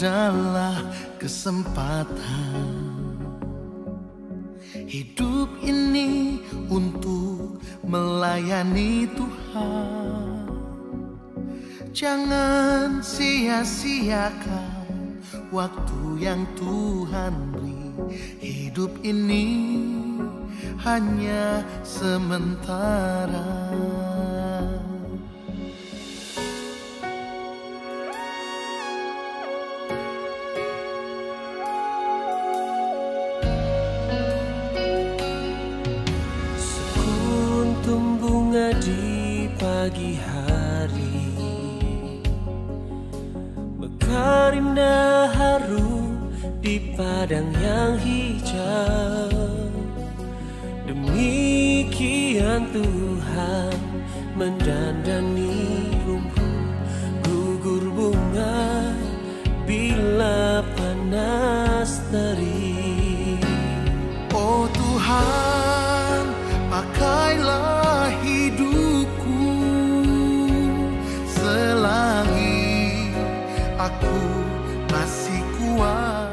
adalah kesempatan. Hidup ini untuk melayani Tuhan. Jangan sia-siakan waktu yang Tuhan beri. Hidup ini hanya sementara. Sekuntum bunga di pagi hari, mekar indah harum di padang yang hijau. Demikian Tuhan mendandani rumput gugur bunga bila panas terik. Oh Tuhan, pakailah hidupku selagi aku masih kuat.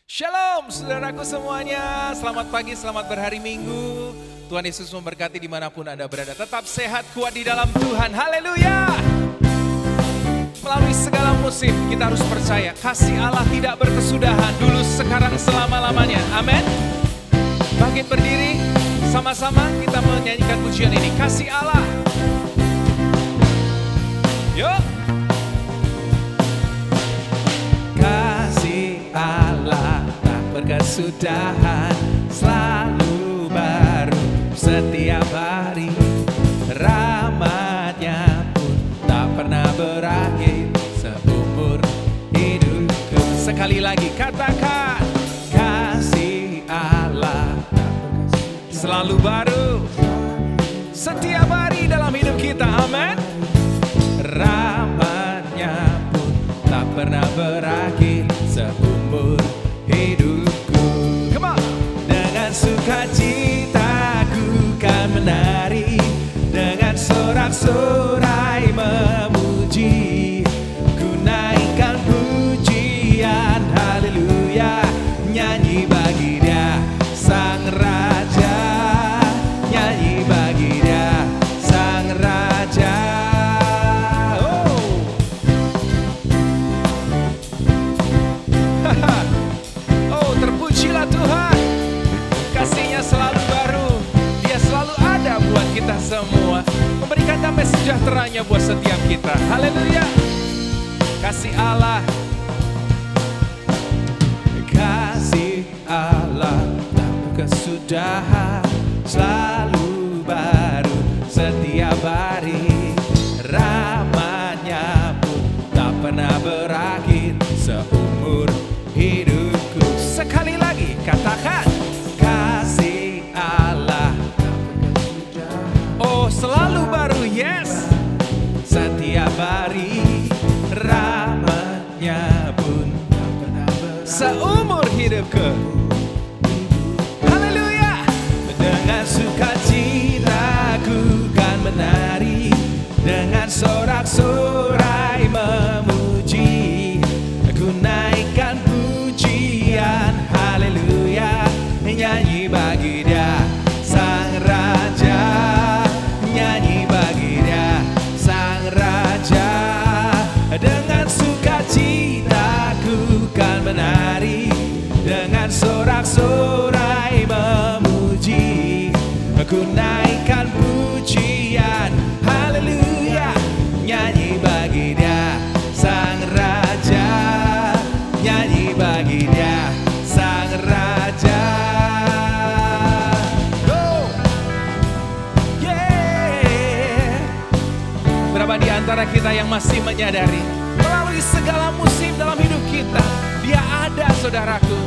Shalom saudaraku semuanya, selamat pagi, selamat berhari Minggu. Tuhan Yesus memberkati dimanapun Anda berada. Tetap sehat, kuat di dalam Tuhan, haleluya. Melalui segala musim kita harus percaya kasih Allah tidak berkesudahan, dulu, sekarang, selama-lamanya, amin. Bangkit berdiri, sama-sama kita menyanyikan pujian ini, kasih Allah. Yuk. Kasih Allah tak berkesudahan, selalu baru setiap hari. Rahmat-Nya pun tak pernah berakhir seumur hidupku. Sekali lagi katakan, kasih Allah selalu baru setiap hari dalam hidup kita, amin. Rahmat-Nya pun tak pernah berakhir seumur hidupku. Come on. Dengan sukacita ku kan menari, dengan sorak-sorai memuji, ku naikkan pujian, haleluya. Nyanyi bagi Dia Sang Raja, nyanyi bagi Dia Sang Raja. Oh, terpujilah Tuhan, kasih-Nya selalu baru, Dia selalu ada buat kita semua, memberikan damai sejahtera-Nya buat setiap kita, haleluya. Kasih Allah, kasih Allah tak berkesudahan, selalu baru setiap hari. Rahmat-Nya pun tak pernah berakhir seumur hidupku. Sekali lagi katakan, kasih Allah oh selalu baru, yes, setiap hari. Rahmat-Nya pun tak pernah berakhir seumur hidupku, haleluya. Dengan sukacita ku kan menari, dengan sorak-sorai memuji, ku naikkan pujian, haleluya. Nyanyi bagi Dia Sang Raja, nyanyi bagi Dia Sang Raja. Dengan sukacita ku kan menari, dengan sorak-sorai memuji, ku naikkan pujian, haleluya. Nyanyi bagi Dia Sang Raja, nyanyi bagi Dia Sang Raja. Go! Yeah! Berapa di antara kita yang masih menyadari melalui segala musim dalam hidup kita Dia ada, saudaraku.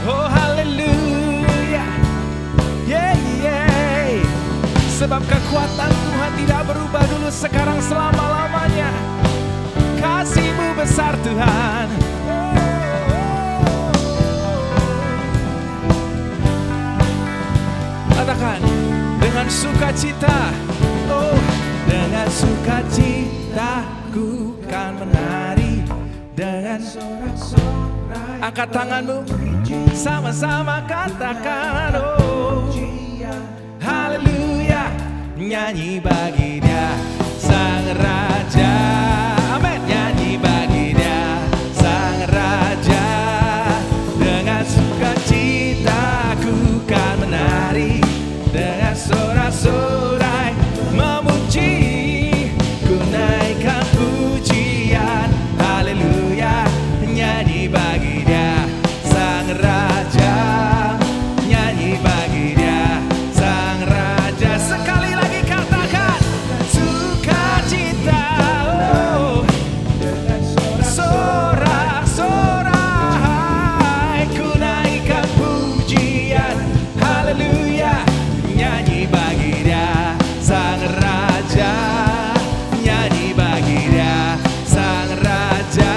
Oh haleluya, yeah, yeah. Sebab kekuatan Tuhan tidak berubah dulu, sekarang, selama-lamanya. Kasih-Mu besar Tuhan. Katakan, dengan sukacita, oh dengan sukacita ku kan menari, dengan sorak-sorai. Angkat tanganmu, sama-sama katakan, oh haleluya, nyanyi bagi Dia Sang Raja. Amin. Nyanyi bagi Dia Sang Raja, dengan sukacita ku kan menari, dengan sorak-sorai memuji, ku naikkan pujian, haleluya, nyanyi bagi Dia Sang Raja, nyanyi bagi Dia Sang Raja. Sekali lagi katakan, sukacita, oh, sorak-sorai, ku naikkan pujian, haleluya, nyanyi bagi Dia Sang Raja, nyanyi bagi Dia Sang Raja,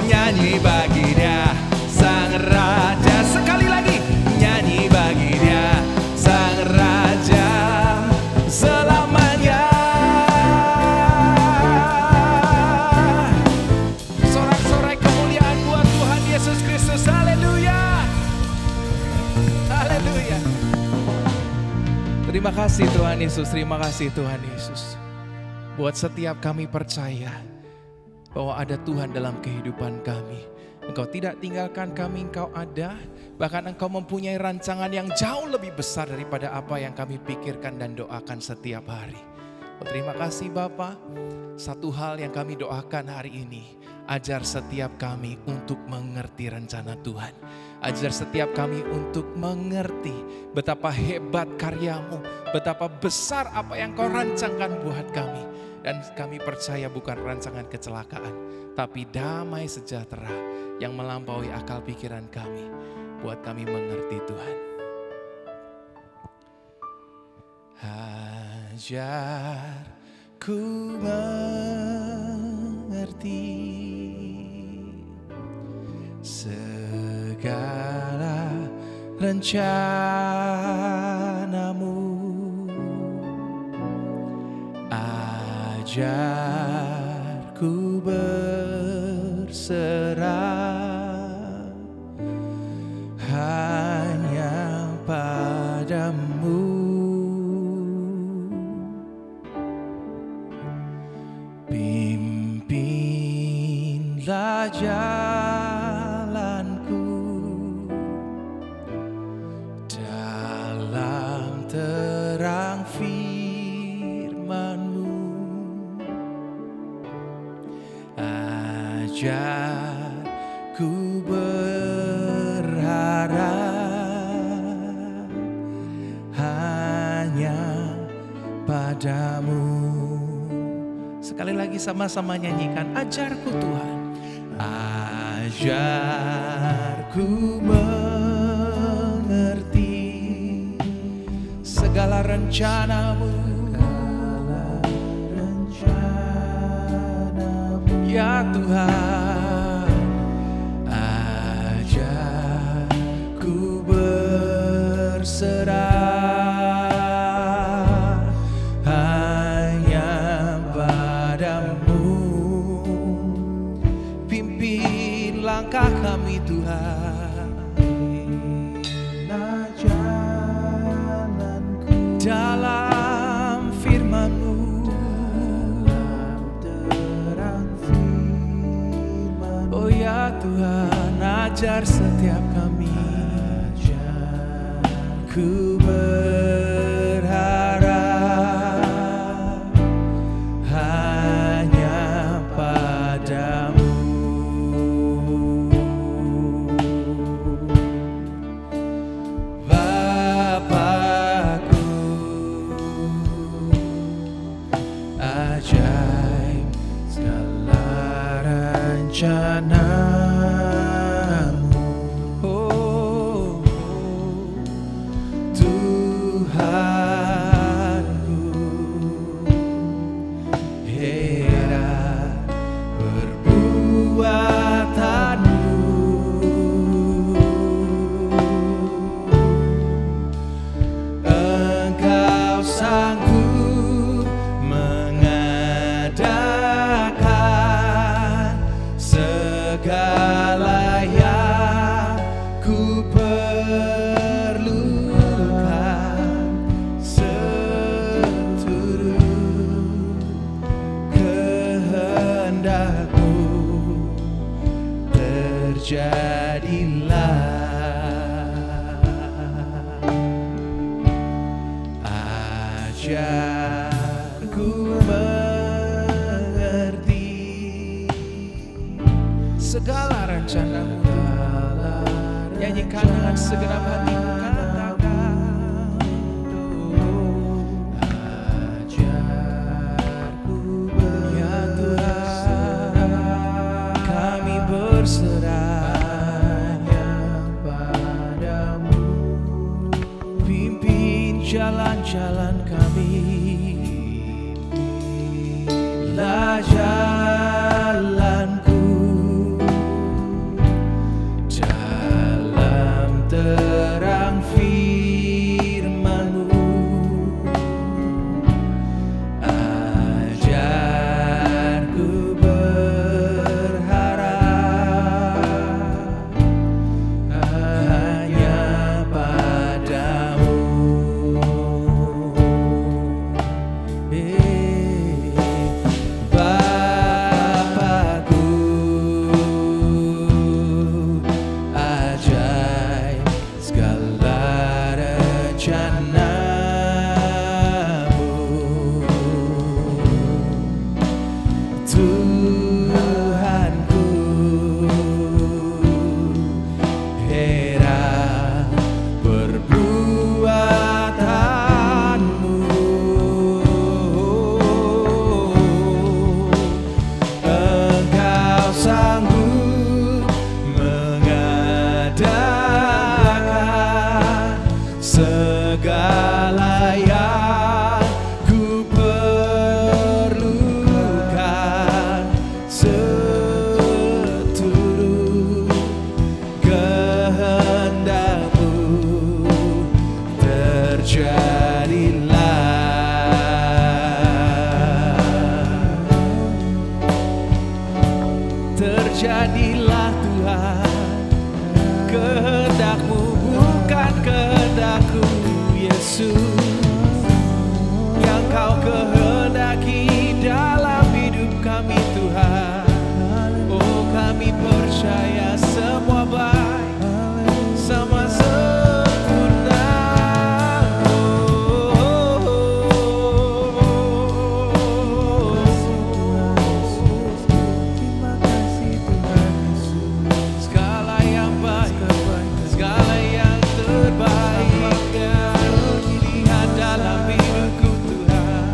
nyanyi bagi Dia Sang Raja. Sekali lagi, nyanyi bagi Dia Sang Raja selamanya. Sorak-sorai kemuliaan buat Tuhan Yesus Kristus. Haleluya, haleluya. Terima kasih Tuhan Yesus, terima kasih Tuhan Yesus. Buat setiap kami percaya bahwa ada Tuhan dalam kehidupan kami. Engkau tidak tinggalkan kami, Engkau ada. Bahkan Engkau mempunyai rancangan yang jauh lebih besar daripada apa yang kami pikirkan dan doakan setiap hari. Oh, terima kasih Bapa. Satu hal yang kami doakan hari ini, ajar setiap kami untuk mengerti rencana Tuhan. Ajar setiap kami untuk mengerti betapa hebat karya-Mu, betapa besar apa yang Kau rancangkan buat kami. Dan kami percaya bukan rancangan kecelakaan, tapi damai sejahtera yang melampaui akal pikiran kami. Buat kami mengerti Tuhan. Ajarku mengerti segala rencana-Mu. Ajarku berserah hanya padamu. Pimpinlah jalanku dalam terang firman-Mu. Ajarku berharap hanya padamu. Sekali lagi sama-sama nyanyikan, ajarku Tuhan. Ajarku mengerti segala rencana-Mu. Ya Tuhan, ajarku berserah hanya padamu. Pimpin langkah kami Tuhan, jalanku dalam firman-Mu. Oh ya Tuhan, ajar setiap kami. Ku berharap hanya padamu. Bapakku, ajaib segala rencana-Mu. Oh, Tuhanku, heran perbuatan-Mu. Engkau sanggup mengadakan ajarku mengerti segala rencanamu. Nyanyikan dengan segenap hatimu, katakan ajarku ya Tuhan, kami berserah padamu. Pimpin jalan-jalan kami, pimpinlah jalanku terang firman-Mu. Ajarku berharap hanya padamu. Bapakku, ajaib segala rencana-Mu. Tuhanku, heran perbuatan-Mu. Engkau sanggup mengadakan segala yang ku perlukan, seturut kehendak-Mu terjadilah. Terjadilah Tuhan, kehendak-Mu bukan kehendak-Ku, Yesus. Yang Kau kehendaki dalam hidup kami Tuhan. Oh, kami percaya semua baik, semua sempurna. Terima kasih Tuhan Yesus. Segala yang baik, segala yang terbaik Kau lihat dalam hidupku Tuhan.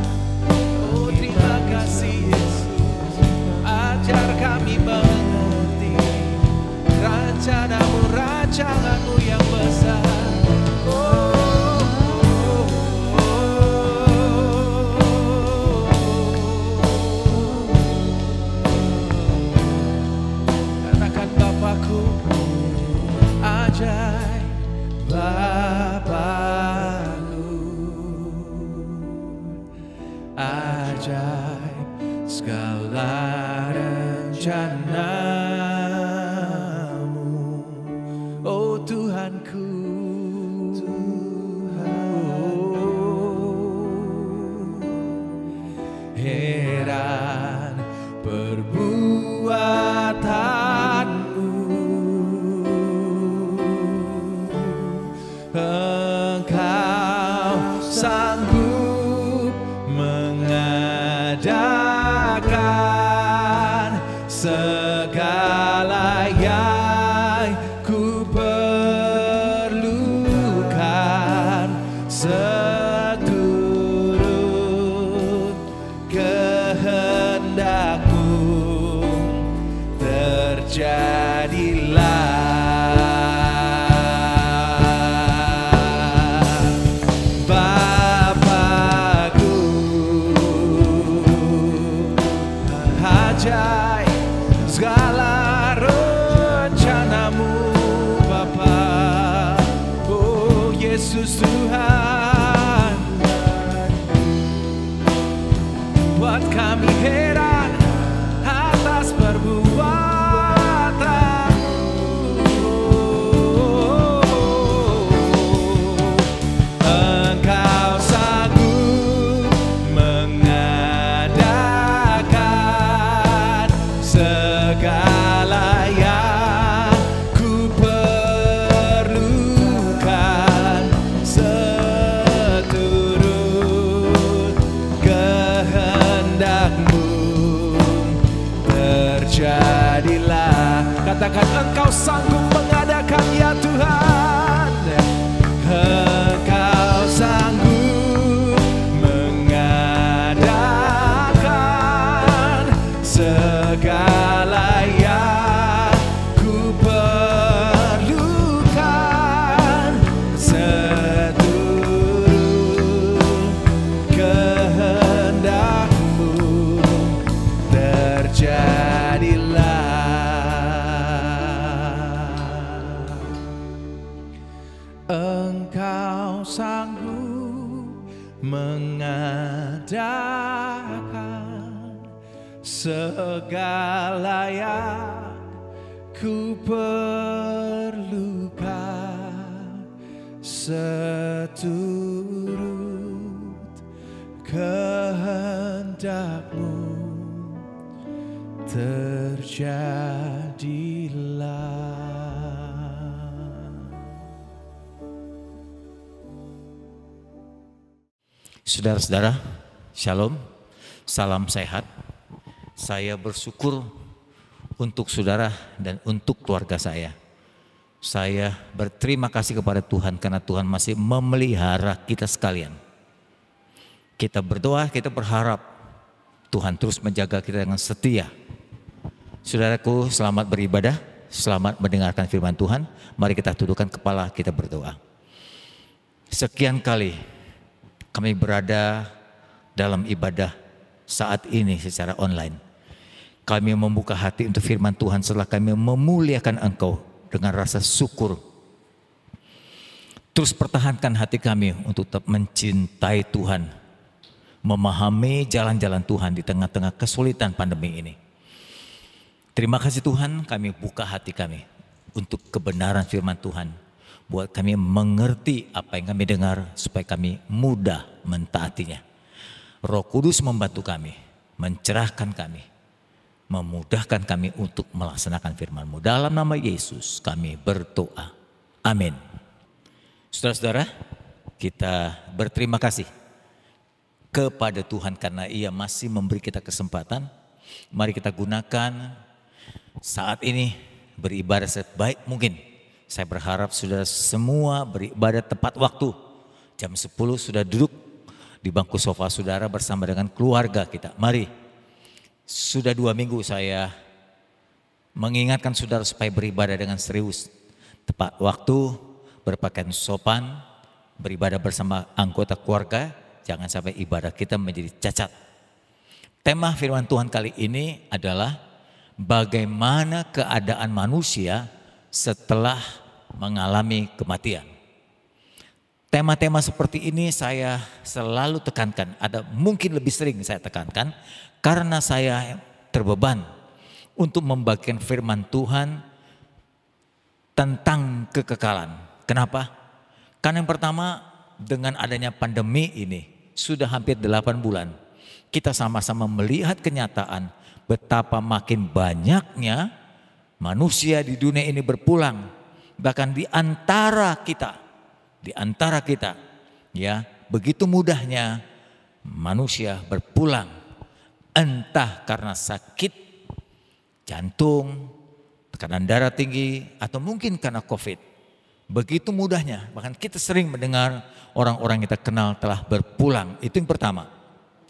Oh, terima kasih Yesus. Ajar kami mengerti rencana-Mu, rancangan-Mu yang besar. Katakan Bapakku, ajaib Bapakku, ajaib segala rencana-Mu. Oh Tuhanku, heran perbuatan-Mu. Engkau sanggup mengadakan segala yang ku perlukan, seturut kehendak-Mu terjadilah. Bapakku, ajaib segala rencana-Mu Bapa. Oh Yesus Tuhan, buat kami heran atas perbuatan-Mu. Engkau sanggup mengadakan segala yang ku perlukan, seturut Engkau sanggup mengadakan ya Tuhan. Engkau sanggup mengadakan segala yang ku perlukan, seturut kehendak-Mu terjadilah. Engkau sanggup mengadakan segala yang ku perlukan, seturut kehendak-Mu terjadilah. Saudara-saudara, shalom, salam sehat. Saya bersyukur untuk saudara dan untuk keluarga saya. Saya berterima kasih kepada Tuhan karena Tuhan masih memelihara kita sekalian. Kita berdoa, kita berharap Tuhan terus menjaga kita dengan setia. Saudaraku, selamat beribadah, selamat mendengarkan firman Tuhan. Mari kita tundukkan kepala, kita berdoa. Sekian kali kami berada dalam ibadah saat ini secara online. Kami membuka hati untuk firman Tuhan setelah kami memuliakan Engkau dengan rasa syukur. Terus pertahankan hati kami untuk tetap mencintai Tuhan, memahami jalan-jalan Tuhan di tengah-tengah kesulitan pandemi ini. Terima kasih Tuhan, kami buka hati kami untuk kebenaran firman Tuhan. Buat kami mengerti apa yang kami dengar supaya kami mudah mentaatinya. Roh Kudus membantu kami, mencerahkan kami, memudahkan kami untuk melaksanakan firman-Mu. Dalam nama Yesus kami berdoa. Amin. Saudara-saudara, kita berterima kasih kepada Tuhan karena Ia masih memberi kita kesempatan. Mari kita gunakan saat ini beribadah sebaik mungkin. Saya berharap saudara semua beribadah tepat waktu. Jam 10 sudah duduk di bangku sofa saudara bersama dengan keluarga kita. Mari, sudah 2 minggu saya mengingatkan saudara supaya beribadah dengan serius. Tepat waktu, berpakaian sopan, beribadah bersama anggota keluarga. Jangan sampai ibadah kita menjadi cacat. Tema firman Tuhan kali ini adalah bagaimana keadaan manusia setelah mengalami kematian. Tema-tema seperti ini saya selalu tekankan, ada mungkin lebih sering saya tekankan karena saya terbeban untuk membagikan firman Tuhan tentang kekekalan. Kenapa? Karena yang pertama, dengan adanya pandemi ini sudah hampir 8 bulan, kita sama-sama melihat kenyataan betapa makin banyaknya manusia di dunia ini berpulang, bahkan di antara kita, ya begitu mudahnya manusia berpulang, entah karena sakit jantung, tekanan darah tinggi, atau mungkin karena COVID. Begitu mudahnya, bahkan kita sering mendengar orang-orang yang kita kenal telah berpulang. Itu yang pertama.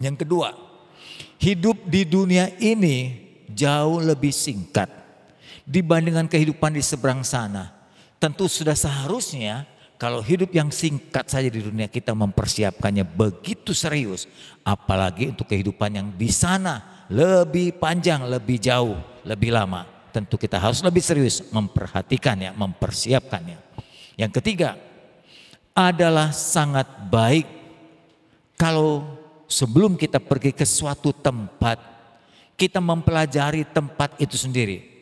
Yang kedua, hidup di dunia ini jauh lebih singkat dibandingkan kehidupan di seberang sana. Tentu sudah seharusnya kalau hidup yang singkat saja di dunia kita mempersiapkannya begitu serius. Apalagi untuk kehidupan yang di sana lebih panjang, lebih jauh, lebih lama. Tentu kita harus lebih serius memperhatikannya, mempersiapkannya. Yang ketiga adalah sangat baik kalau sebelum kita pergi ke suatu tempat, kita mempelajari tempat itu sendiri.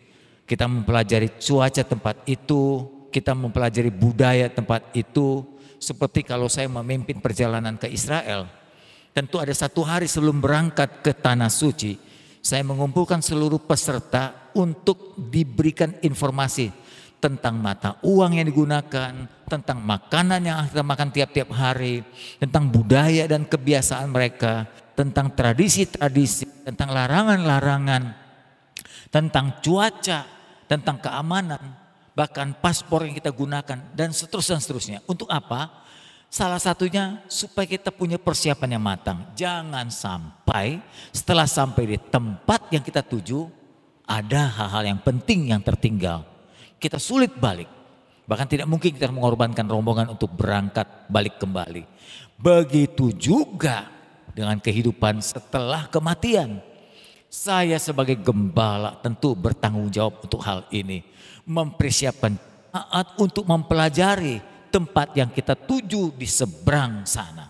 Kita mempelajari cuaca tempat itu, kita mempelajari budaya tempat itu. Seperti kalau saya memimpin perjalanan ke Israel, tentu ada 1 hari sebelum berangkat ke Tanah Suci, saya mengumpulkan seluruh peserta untuk diberikan informasi tentang mata uang yang digunakan, tentang makanan yang kita makan tiap-tiap hari, tentang budaya dan kebiasaan mereka, tentang tradisi-tradisi, tentang larangan-larangan, tentang cuaca, tentang keamanan, bahkan paspor yang kita gunakan, dan seterusnya. Untuk apa? Salah satunya supaya kita punya persiapan yang matang. Jangan sampai setelah sampai di tempat yang kita tuju, ada hal-hal yang penting yang tertinggal. Kita sulit balik. Bahkan tidak mungkin kita mengorbankan rombongan untuk berangkat balik kembali. Begitu juga dengan kehidupan setelah kematian. Saya sebagai gembala tentu bertanggung jawab untuk hal ini. Mempersiapkan jemaat untuk mempelajari tempat yang kita tuju di seberang sana.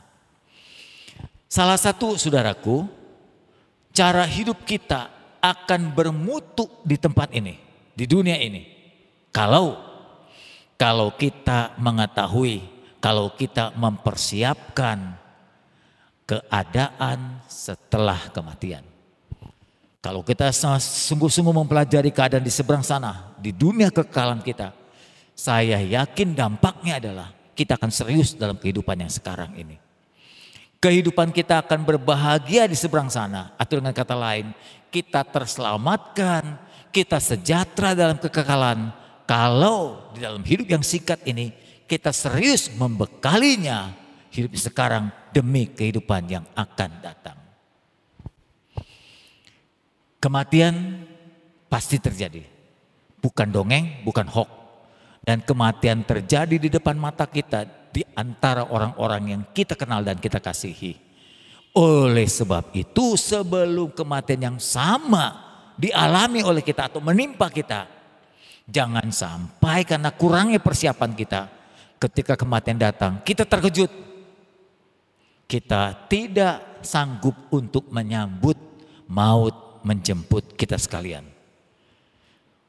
Salah satu, saudaraku, cara hidup kita akan bermutu di tempat ini, di dunia ini. Kalau kita mengetahui, kalau kita mempersiapkan keadaan setelah kematian. Kalau kita sungguh-sungguh mempelajari keadaan di seberang sana, di dunia kekekalan kita, saya yakin dampaknya adalah kita akan serius dalam kehidupan yang sekarang ini. Kehidupan kita akan berbahagia di seberang sana, atau dengan kata lain, kita terselamatkan, kita sejahtera dalam kekekalan. Kalau di dalam hidup yang singkat ini, kita serius membekalinya hidup sekarang demi kehidupan yang akan datang. Kematian pasti terjadi, bukan dongeng, bukan hoax. Dan kematian terjadi di depan mata kita di antara orang-orang yang kita kenal dan kita kasihi. Oleh sebab itu, sebelum kematian yang sama dialami oleh kita atau menimpa kita, jangan sampai karena kurangnya persiapan kita ketika kematian datang, kita terkejut. Kita tidak sanggup untuk menyambut maut menjemput kita sekalian.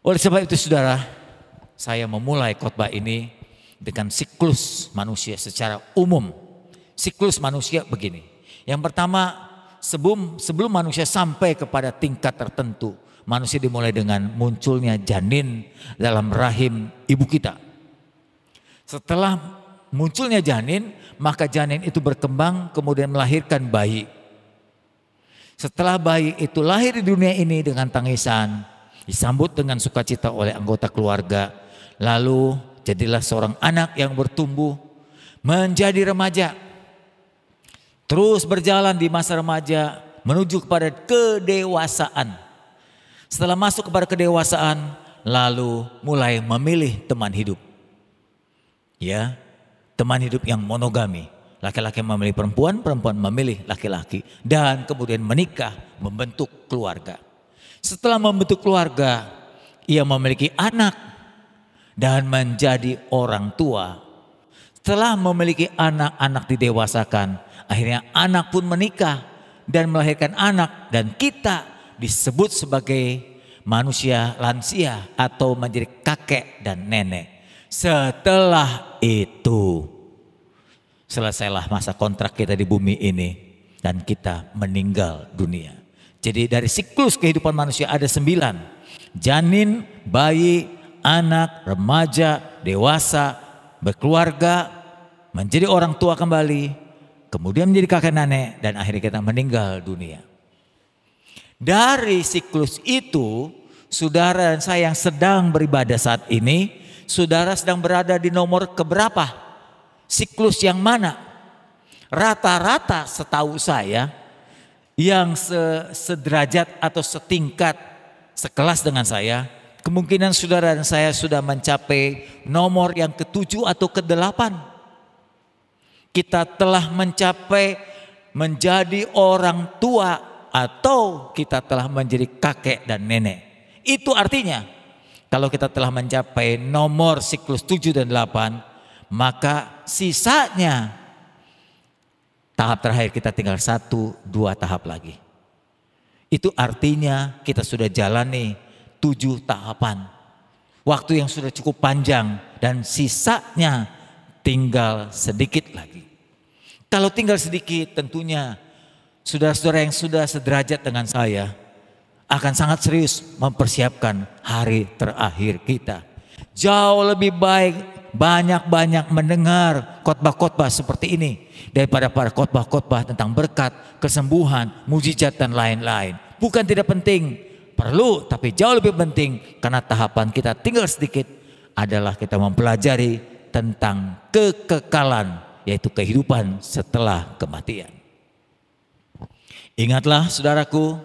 Oleh sebab itu, saudara, saya memulai khotbah ini dengan siklus manusia secara umum. Siklus manusia begini. Yang pertama, sebelum manusia sampai kepada tingkat tertentu, manusia dimulai dengan munculnya janin dalam rahim ibu kita. Setelah munculnya janin, maka janin itu berkembang kemudian melahirkan bayi. Setelah bayi itu lahir di dunia ini dengan tangisan, disambut dengan sukacita oleh anggota keluarga. Lalu jadilah seorang anak yang bertumbuh menjadi remaja. Terus berjalan di masa remaja menuju kepada kedewasaan. Setelah masuk kepada kedewasaan, lalu mulai memilih teman hidup. Ya, teman hidup yang monogami. Laki-laki memilih perempuan, perempuan memilih laki-laki. Dan kemudian menikah, membentuk keluarga. Setelah membentuk keluarga, ia memiliki anak dan menjadi orang tua. Setelah memiliki anak-anak didewasakan, akhirnya anak pun menikah dan melahirkan anak, dan kita disebut sebagai manusia lansia atau menjadi kakek dan nenek. Setelah itu selesailah masa kontrak kita di bumi ini dan kita meninggal dunia. Jadi dari siklus kehidupan manusia ada 9. Janin, bayi, anak, remaja, dewasa, berkeluarga, menjadi orang tua kembali, kemudian menjadi kakek nenek, dan akhirnya kita meninggal dunia. Dari siklus itu, saudara dan saya yang sedang beribadah saat ini, saudara sedang berada di nomor keberapa? Siklus yang mana? Rata-rata setahu saya, yang sederajat atau setingkat, sekelas dengan saya, kemungkinan saudara dan saya sudah mencapai nomor yang ke-7 atau ke-8. Kita telah mencapai menjadi orang tua atau kita telah menjadi kakek dan nenek. Itu artinya kalau kita telah mencapai nomor siklus 7 dan 8, maka sisanya tahap terakhir kita tinggal 1-2 tahap lagi. Itu artinya kita sudah jalani 7 tahapan. Waktu yang sudah cukup panjang dan sisanya tinggal sedikit lagi. Kalau tinggal sedikit, tentunya saudara-saudara yang sudah sederajat dengan saya akan sangat serius mempersiapkan hari terakhir kita. Jauh lebih baik banyak-banyak mendengar khotbah-khotbah seperti ini daripada para khotbah-khotbah tentang berkat, kesembuhan, mujizat dan lain-lain. Bukan tidak penting, perlu, tapi jauh lebih penting karena tahapan kita tinggal sedikit adalah kita mempelajari tentang kekekalan, yaitu kehidupan setelah kematian. Ingatlah saudaraku,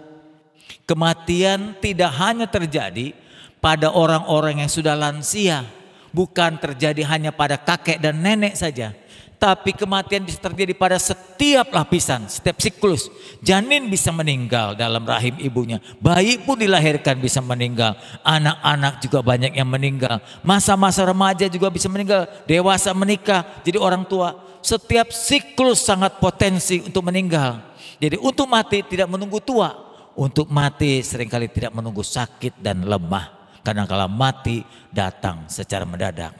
kematian tidak hanya terjadi pada orang-orang yang sudah lansia, bukan terjadi hanya pada kakek dan nenek saja, tapi kematian bisa terjadi pada setiap lapisan, setiap siklus. Janin bisa meninggal dalam rahim ibunya, bayi pun dilahirkan bisa meninggal, anak-anak juga banyak yang meninggal, masa-masa remaja juga bisa meninggal, dewasa menikah jadi orang tua. Setiap siklus sangat potensi untuk meninggal. Jadi untuk mati tidak menunggu tua, untuk mati seringkali tidak menunggu sakit dan lemah. Karena kalau mati datang secara mendadak.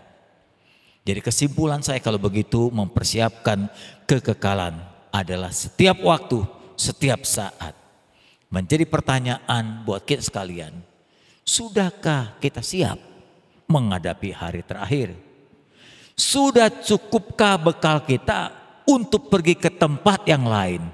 Jadi kesimpulan saya kalau begitu, mempersiapkan kekekalan adalah setiap waktu, setiap saat. Menjadi pertanyaan buat kita sekalian, sudahkah kita siap menghadapi hari terakhir? Sudah cukupkah bekal kita untuk pergi ke tempat yang lain?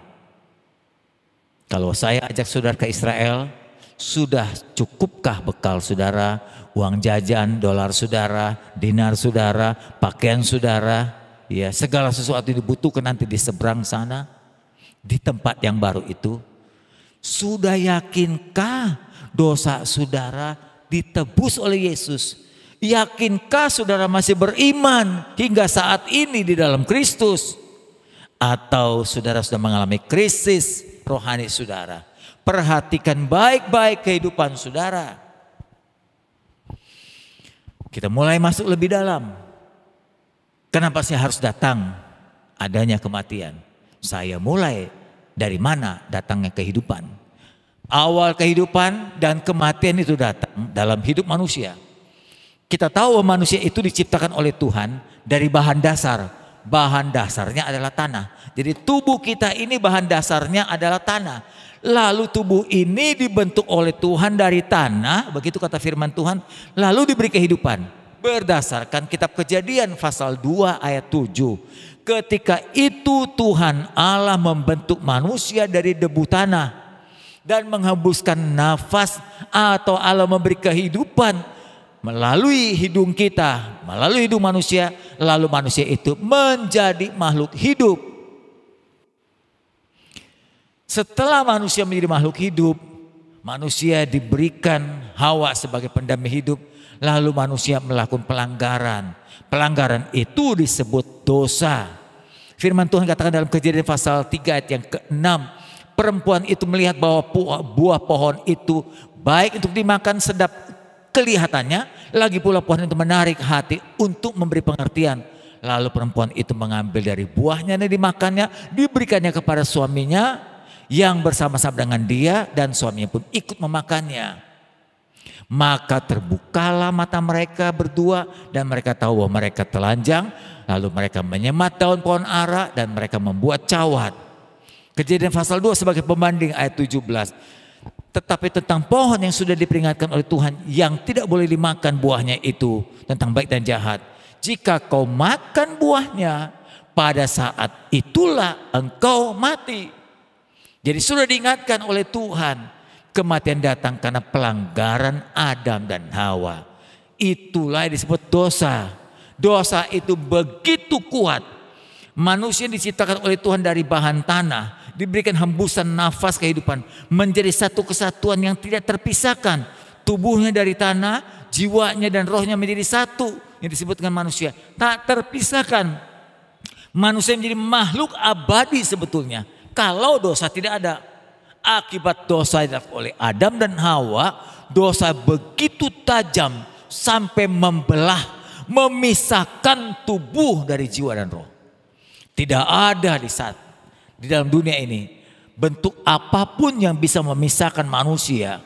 Kalau saya ajak saudara ke Israel, sudah cukupkah bekal saudara, uang jajan, dolar saudara, dinar saudara, pakaian saudara, ya segala sesuatu yang dibutuhkan nanti di seberang sana, di tempat yang baru itu? Sudah yakinkah dosa saudara ditebus oleh Yesus? Yakinkah saudara masih beriman hingga saat ini di dalam Kristus? Atau saudara sudah mengalami krisis rohani saudara? Perhatikan baik-baik kehidupan saudara. Kita mulai masuk lebih dalam. Kenapa saya harus datang adanya kematian? Saya mulai dari mana datangnya kehidupan. Awal kehidupan dan kematian itu datang dalam hidup manusia. Kita tahu manusia itu diciptakan oleh Tuhan dari bahan dasar. Bahan dasarnya adalah tanah. Jadi tubuh kita ini bahan dasarnya adalah tanah. Lalu tubuh ini dibentuk oleh Tuhan dari tanah, begitu kata firman Tuhan, lalu diberi kehidupan. Berdasarkan kitab Kejadian pasal 2 ayat 7. Ketika itu Tuhan Allah membentuk manusia dari debu tanah dan menghembuskan nafas, atau Allah memberi kehidupan melalui hidung kita, melalui hidung manusia, lalu manusia itu menjadi makhluk hidup. Setelah manusia menjadi makhluk hidup, manusia diberikan Hawa sebagai pendamping hidup, lalu manusia melakukan pelanggaran. Pelanggaran itu disebut dosa. Firman Tuhan katakan dalam Kejadian pasal 3 ayat yang ke-6, perempuan itu melihat bahwa buah pohon itu baik untuk dimakan, sedap kelihatannya, lagi pula pohon itu menarik hati untuk memberi pengertian. Lalu perempuan itu mengambil dari buahnya dan dimakannya, diberikannya kepada suaminya yang bersama-sama dengan dia, dan suaminya pun ikut memakannya. Maka terbukalah mata mereka berdua dan mereka tahu bahwa mereka telanjang. Lalu mereka menyemat daun pohon ara dan mereka membuat cawat. Kejadian pasal 2 sebagai pembanding ayat 17. Tetapi tentang pohon yang sudah diperingatkan oleh Tuhan yang tidak boleh dimakan buahnya itu, tentang baik dan jahat, jika kau makan buahnya, pada saat itulah engkau mati. Jadi sudah diingatkan oleh Tuhan, kematian datang karena pelanggaran Adam dan Hawa. Itulah yang disebut dosa. Dosa itu begitu kuat. Manusia diciptakan oleh Tuhan dari bahan tanah, diberikan hembusan nafas kehidupan, menjadi satu kesatuan yang tidak terpisahkan. Tubuhnya dari tanah, jiwanya dan rohnya menjadi satu, yang disebut dengan manusia. Tak terpisahkan. Manusia menjadi makhluk abadi sebetulnya. Kalau dosa tidak ada, akibat dosa oleh Adam dan Hawa, dosa begitu tajam sampai membelah, memisahkan tubuh dari jiwa dan roh. Tidak ada di dalam dunia ini bentuk apapun yang bisa memisahkan manusia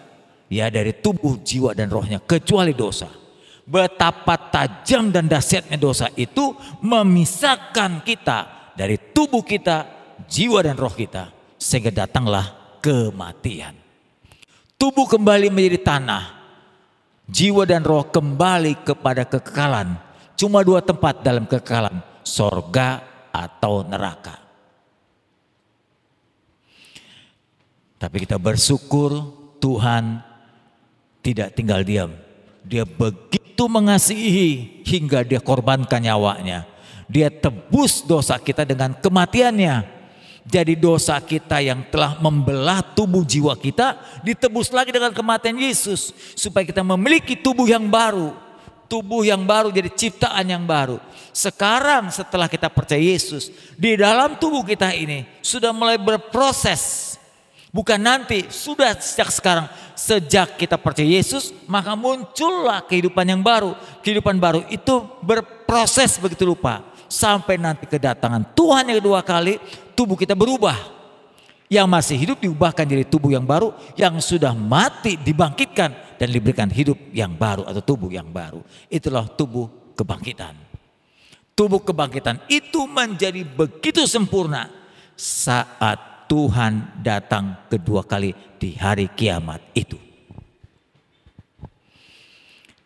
ya dari tubuh, jiwa dan rohnya, kecuali dosa. Betapa tajam dan dahsyatnya dosa itu memisahkan kita dari tubuh kita, jiwa dan roh kita, sehingga datanglah kematian. Tubuh kembali menjadi tanah, jiwa dan roh kembali kepada kekekalan. Cuma dua tempat dalam kekekalan, sorga atau neraka. Tapi kita bersyukur Tuhan tidak tinggal diam. Dia begitu mengasihi hingga dia korbankan nyawanya. Dia tebus dosa kita dengan kematiannya. Jadi dosa kita yang telah membelah tubuh jiwa kita ditebus lagi dengan kematian Yesus. Supaya kita memiliki tubuh yang baru. Tubuh yang baru jadi ciptaan yang baru. Sekarang setelah kita percaya Yesus, di dalam tubuh kita ini sudah mulai berproses. Bukan nanti, sudah sejak sekarang. Sejak kita percaya Yesus, maka muncullah kehidupan yang baru. Kehidupan baru itu berproses begitu rupa. Sampai nanti kedatangan Tuhan yang kedua kali, tubuh kita berubah. Yang masih hidup diubahkan jadi tubuh yang baru. Yang sudah mati dibangkitkan dan diberikan hidup yang baru atau tubuh yang baru. Itulah tubuh kebangkitan. Tubuh kebangkitan itu menjadi begitu sempurna saat Tuhan datang kedua kali di hari kiamat itu.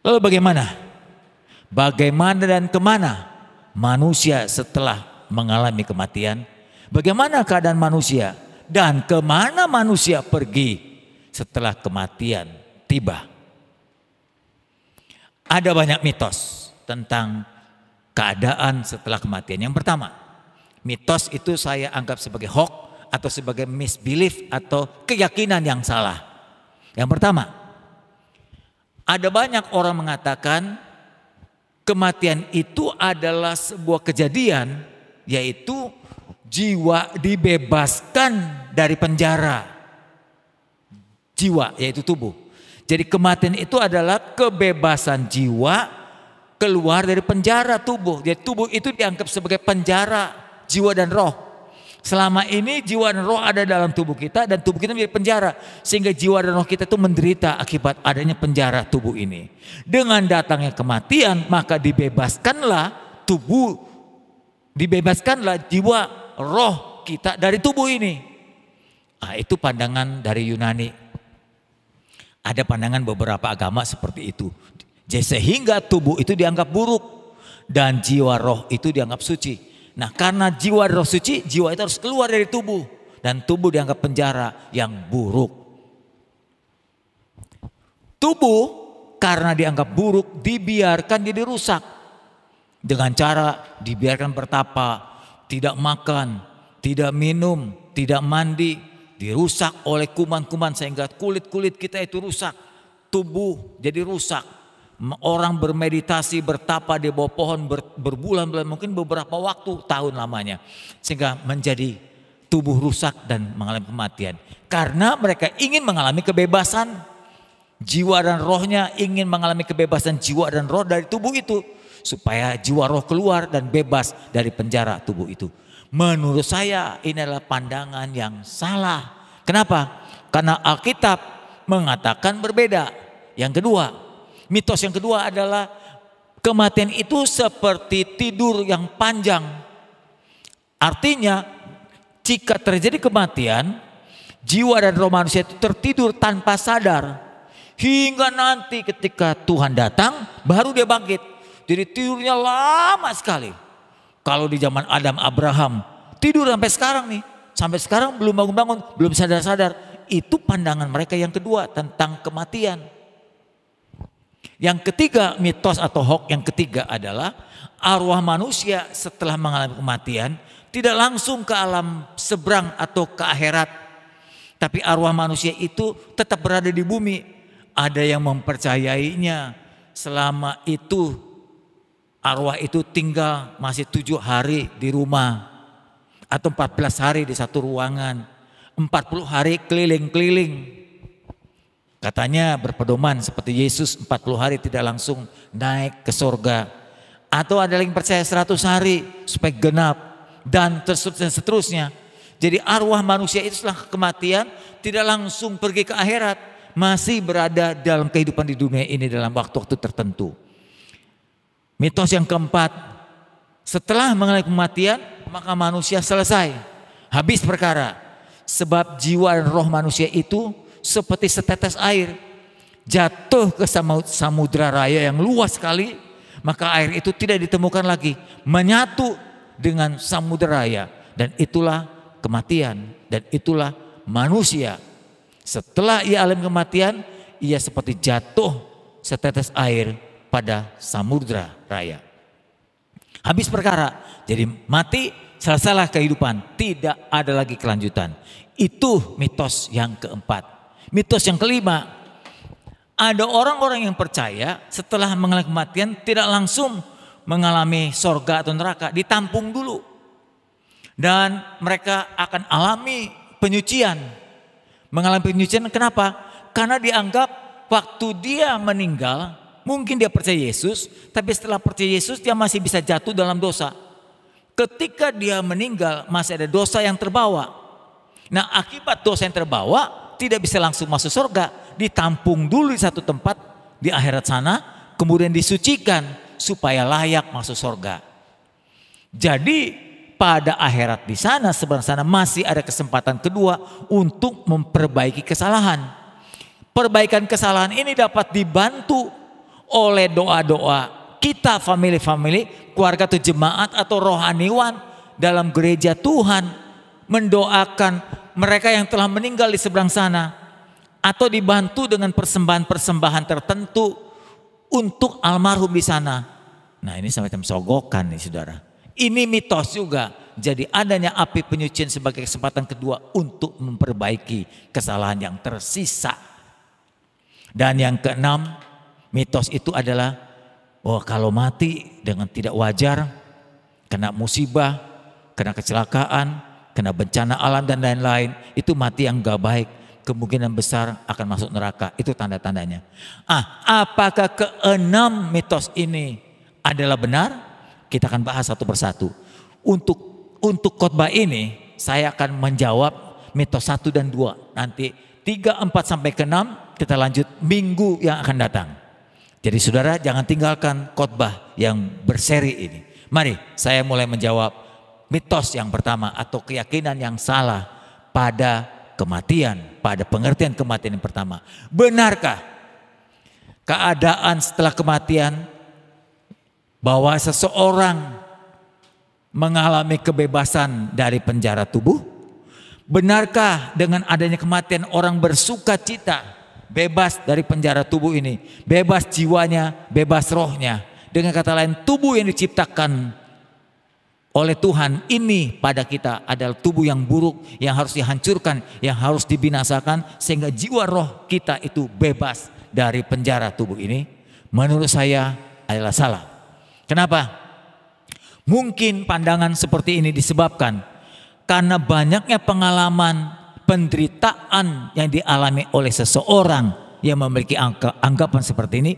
Lalu bagaimana? Bagaimana dan kemana manusia setelah mengalami kematian? Bagaimana keadaan manusia? Dan kemana manusia pergi setelah kematian tiba? Ada banyak mitos tentang keadaan setelah kematian. Yang pertama, mitos itu saya anggap sebagai hoax atau sebagai misbelief atau keyakinan yang salah. Yang pertama, ada banyak orang mengatakan kematian itu adalah sebuah kejadian, yaitu jiwa dibebaskan dari penjara. Jiwa yaitu tubuh. Jadi kematian itu adalah kebebasan jiwa keluar dari penjara tubuh. Jadi tubuh itu dianggap sebagai penjara jiwa dan roh. Selama ini jiwa dan roh ada dalam tubuh kita dan tubuh kita menjadi penjara. Sehingga jiwa dan roh kita itu menderita akibat adanya penjara tubuh ini. Dengan datangnya kematian maka dibebaskanlah tubuh, dibebaskanlah jiwa roh kita dari tubuh ini. Nah, itu pandangan dari Yunani. Ada pandangan beberapa agama seperti itu. Sehingga tubuh itu dianggap buruk dan jiwa roh itu dianggap suci. Nah, karena jiwa roh suci, jiwa itu harus keluar dari tubuh. Dan tubuh dianggap penjara yang buruk. Tubuh karena dianggap buruk dibiarkan jadi rusak. Dengan cara dibiarkan bertapa, tidak makan, tidak minum, tidak mandi. Dirusak oleh kuman-kuman sehingga kulit-kulit kita itu rusak. Tubuh jadi rusak. Orang bermeditasi, bertapa di bawah pohon berbulan-bulan, mungkin beberapa waktu, tahun lamanya. Sehingga menjadi tubuh rusak dan mengalami kematian. Karena mereka ingin mengalami kebebasan. Jiwa dan rohnya ingin mengalami kebebasan jiwa dan roh dari tubuh itu. Supaya jiwa roh keluar dan bebas dari penjara tubuh itu. Menurut saya ini adalah pandangan yang salah. Kenapa? Karena Alkitab mengatakan berbeda. Yang kedua, mitos yang kedua adalah kematian itu seperti tidur yang panjang. Artinya jika terjadi kematian, jiwa dan roh manusia itu tertidur tanpa sadar. Hingga nanti ketika Tuhan datang baru dia bangkit. Jadi tidurnya lama sekali. Kalau di zaman Adam Abraham tidur sampai sekarang nih. Sampai sekarang belum bangun-bangun, belum sadar-sadar. Itu pandangan mereka yang kedua tentang kematian. Yang ketiga, mitos atau hoax yang ketiga adalah arwah manusia setelah mengalami kematian tidak langsung ke alam seberang atau ke akhirat. Tapi arwah manusia itu tetap berada di bumi. Ada yang mempercayainya selama itu arwah itu tinggal masih 7 hari di rumah. Atau 14 hari di satu ruangan. 40 hari keliling-keliling. Katanya berpedoman seperti Yesus 40 hari tidak langsung naik ke sorga. Atau ada yang percaya 100 hari supaya genap. Dan seterusnya. Jadi arwah manusia itu setelah kematian tidak langsung pergi ke akhirat. Masih berada dalam kehidupan di dunia ini dalam waktu-waktu tertentu. Mitos yang keempat. Setelah mengalami kematian maka manusia selesai. Habis perkara. Sebab jiwa dan roh manusia itu seperti setetes air jatuh ke samudra raya yang luas sekali, maka air itu tidak ditemukan lagi, menyatu dengan samudra raya, dan itulah kematian dan itulah manusia. Setelah ia alami kematian, ia seperti jatuh setetes air pada samudra raya. Habis perkara, jadi mati, selesailah kehidupan, tidak ada lagi kelanjutan. Itu mitos yang keempat. Mitos yang kelima, ada orang-orang yang percaya setelah mengalami kematian tidak langsung mengalami sorga atau neraka, ditampung dulu. Dan mereka akan alami penyucian. Mengalami penyucian kenapa? Karena dianggap waktu dia meninggal, mungkin dia percaya Yesus, tapi setelah percaya Yesus dia masih bisa jatuh dalam dosa. Ketika dia meninggal masih ada dosa yang terbawa. Nah, akibat dosa yang terbawa tidak bisa langsung masuk surga, ditampung dulu di satu tempat di akhirat sana, kemudian disucikan supaya layak masuk surga. Jadi pada akhirat di sana seberang sana masih ada kesempatan kedua untuk memperbaiki kesalahan. Perbaikan kesalahan ini dapat dibantu oleh doa-doa kita, family-family, keluarga atau jemaat atau rohaniwan dalam gereja Tuhan, mendoakan mereka yang telah meninggal di seberang sana, atau dibantu dengan persembahan-persembahan tertentu untuk almarhum di sana. Nah, ini semacam sogokan nih saudara. Ini mitos juga. Jadi adanya api penyucian sebagai kesempatan kedua untuk memperbaiki kesalahan yang tersisa. Dan yang keenam, mitos itu adalah kalau mati dengan tidak wajar, kena musibah, kena kecelakaan, kena bencana alam dan lain-lain, itu mati yang gak baik, kemungkinan besar akan masuk neraka. Itu tanda-tandanya. Apakah keenam mitos ini adalah benar? Kita akan bahas satu persatu. Untuk khotbah ini saya akan menjawab mitos 1 dan 2. Nanti 3, 4 sampai ke 6 kita lanjut minggu yang akan datang. Jadi saudara jangan tinggalkan khotbah yang berseri ini. Mari saya mulai menjawab mitos yang pertama atau keyakinan yang salah pada kematian, pada pengertian kematian yang pertama. Benarkah keadaan setelah kematian bahwa seseorang mengalami kebebasan dari penjara tubuh? Benarkah dengan adanya kematian orang bersuka cita, bebas dari penjara tubuh ini, bebas jiwanya, bebas rohnya? Dengan kata lain, tubuh yang diciptakan oleh Tuhan ini pada kita adalah tubuh yang buruk, yang harus dihancurkan, yang harus dibinasakan, sehingga jiwa roh kita itu bebas dari penjara tubuh ini. Menurut saya adalah salah. Kenapa? Mungkin pandangan seperti ini disebabkan karena banyaknya pengalaman penderitaan yang dialami oleh seseorang yang memiliki anggapan seperti ini,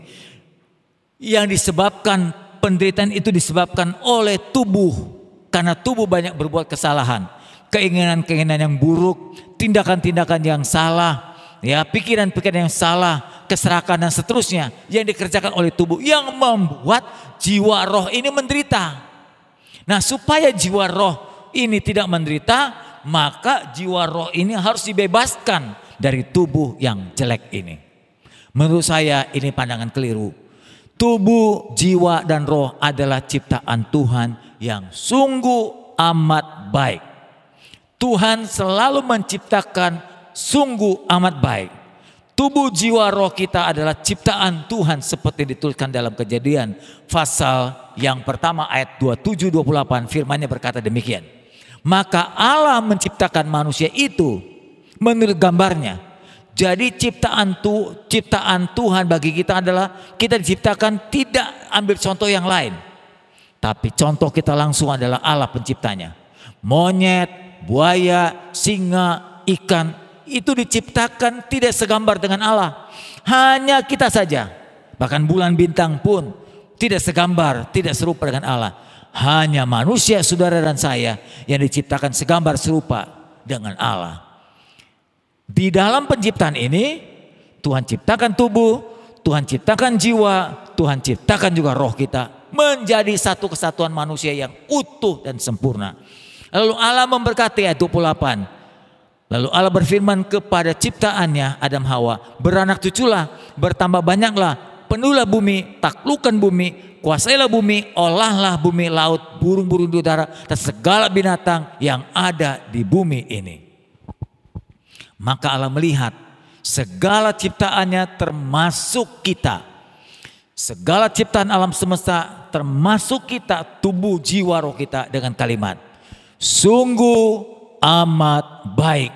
yang disebabkan penderitaan itu disebabkan oleh tubuh, karena tubuh banyak berbuat kesalahan, keinginan-keinginan yang buruk, tindakan-tindakan yang salah, ya, pikiran-pikiran yang salah, keserakahan dan seterusnya yang dikerjakan oleh tubuh yang membuat jiwa roh ini menderita. Nah, supaya jiwa roh ini tidak menderita, maka jiwa roh ini harus dibebaskan dari tubuh yang jelek ini. Menurut saya ini pandangan keliru. Tubuh, jiwa dan roh adalah ciptaan Tuhan yang sungguh amat baik. Tuhan selalu menciptakan sungguh amat baik. Tubuh, jiwa, roh kita adalah ciptaan Tuhan seperti dituliskan dalam Kejadian pasal yang pertama ayat 27-28, firman-Nya berkata demikian. Maka Allah menciptakan manusia itu menurut gambarnya. Jadi ciptaan Tuhan bagi kita adalah kita diciptakan tidak ambil contoh yang lain. Tapi contoh kita langsung adalah Allah penciptanya. Monyet, buaya, singa, ikan, itu diciptakan tidak segambar dengan Allah. Hanya kita saja. Bahkan bulan bintang pun tidak segambar, tidak serupa dengan Allah. Hanya manusia, saudara dan saya, yang diciptakan segambar serupa dengan Allah. Di dalam penciptaan ini, Tuhan ciptakan tubuh, Tuhan ciptakan jiwa, Tuhan ciptakan juga roh kita menjadi satu kesatuan manusia yang utuh dan sempurna. Lalu Allah memberkati ayat 28. Lalu Allah berfirman kepada ciptaannya Adam Hawa, beranak cuculah, bertambah banyaklah, penuhlah bumi, taklukkan bumi, kuasailah bumi, olahlah bumi, laut, burung-burung di udara, dan segala binatang yang ada di bumi ini. Maka Allah melihat segala ciptaannya termasuk kita, segala ciptaan alam semesta termasuk kita, tubuh jiwa roh kita dengan kalimat sungguh amat baik.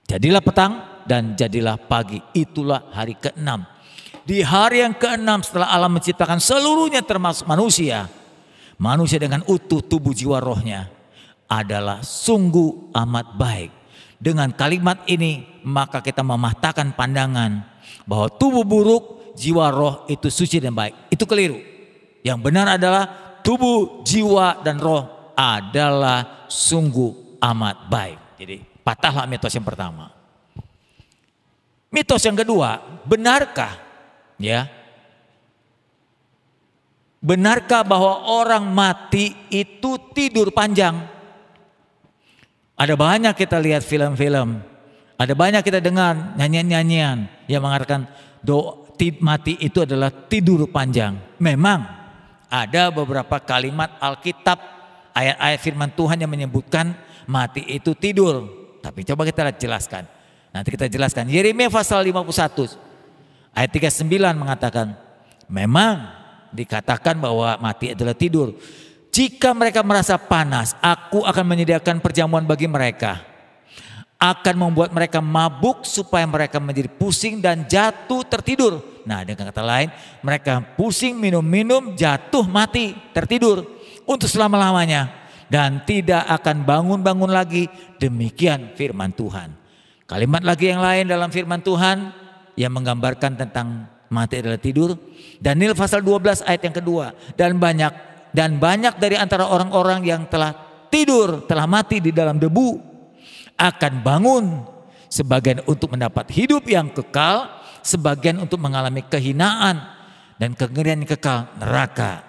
Jadilah petang dan jadilah pagi, itulah hari ke-6. Di hari yang ke-6 setelah alam menciptakan seluruhnya termasuk manusia, manusia dengan utuh tubuh jiwa rohnya adalah sungguh amat baik. Dengan kalimat ini maka kita mematahkan pandangan bahwa tubuh buruk, jiwa roh itu suci dan baik. Itu keliru. Yang benar adalah tubuh, jiwa dan roh adalah sungguh amat baik. Jadi patahlah mitos yang pertama. Mitos yang kedua, benarkah benarkah bahwa orang mati itu tidur panjang? Ada banyak kita lihat film-film, ada banyak kita dengar nyanyian-nyanyian yang mengatakan mati itu adalah tidur panjang. Memang ada beberapa kalimat Alkitab, ayat-ayat firman Tuhan yang menyebutkan mati itu tidur. Tapi coba kita jelaskan. Nanti kita jelaskan. Yeremia pasal 51 ayat 39 mengatakan, memang dikatakan bahwa mati adalah tidur. Jika mereka merasa panas, aku akan menyediakan perjamuan bagi mereka. Akan membuat mereka mabuk supaya mereka menjadi pusing dan jatuh tertidur. Nah, dengan kata lain, mereka pusing, minum-minum, jatuh, mati, tertidur untuk selama-lamanya. Dan tidak akan bangun-bangun lagi. Demikian firman Tuhan. Kalimat lagi yang lain dalam firman Tuhan yang menggambarkan tentang mati adalah tidur. Daniel pasal 12 ayat yang kedua. Dan banyak dari antara orang-orang yang telah tidur, telah mati di dalam debu, akan bangun. Sebagian untuk mendapat hidup yang kekal, sebagian untuk mengalami kehinaan dan kengerian yang kekal, neraka.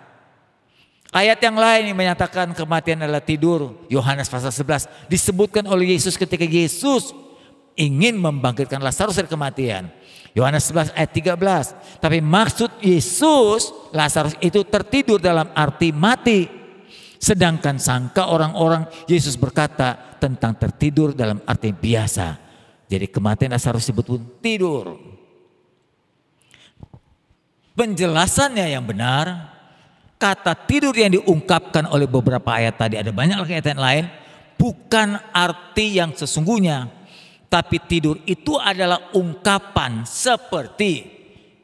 Ayat yang lain yang menyatakan kematian adalah tidur, Yohanes pasal 11, disebutkan oleh Yesus ketika Yesus ingin membangkitkan Lazarus dari kematian. Yohanes 11 ayat 13. Tapi maksud Yesus, Lazarus itu tertidur dalam arti mati. Sedangkan sangka orang-orang Yesus berkata tentang tertidur dalam arti biasa. Jadi kematian Lazarus disebut pun tidur. Penjelasannya yang benar, kata tidur yang diungkapkan oleh beberapa ayat tadi, ada banyak lagi ayat lain, bukan arti yang sesungguhnya. Tapi tidur itu adalah ungkapan seperti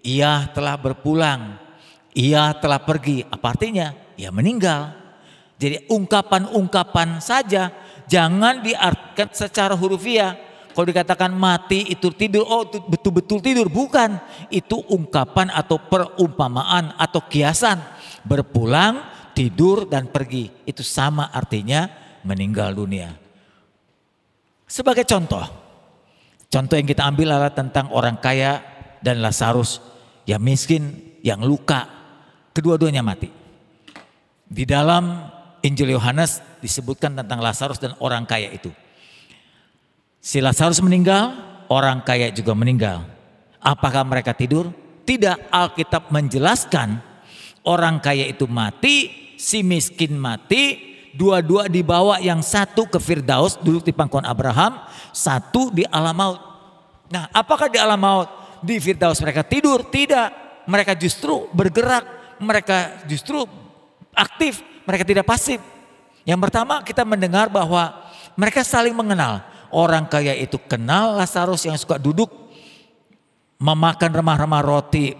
ia telah berpulang, ia telah pergi. Apa artinya? Ia meninggal. Jadi ungkapan-ungkapan saja, jangan diartikan secara hurufiah. Kalau dikatakan mati itu tidur, oh itu betul-betul tidur. Bukan, itu ungkapan atau perumpamaan atau kiasan. Berpulang, tidur dan pergi. Itu sama artinya meninggal dunia. Sebagai contoh yang kita ambil adalah tentang orang kaya dan Lazarus yang miskin, yang luka. Kedua-duanya mati. Di dalam Injil Yohanes disebutkan tentang Lazarus dan orang kaya itu. Si Lazarus meninggal, orang kaya juga meninggal. Apakah mereka tidur? Tidak, Alkitab menjelaskan orang kaya itu mati, si miskin mati, dua-dua dibawa, yang satu ke Firdaus duduk di pangkuan Abraham, satu di alam maut. Nah, apakah di alam maut, di Firdaus mereka tidur? Tidak, mereka justru bergerak, mereka justru aktif, mereka tidak pasif. Yang pertama kita mendengar bahwa mereka saling mengenal. Orang kaya itu kenal Lazarus yang suka duduk memakan remah-remah roti,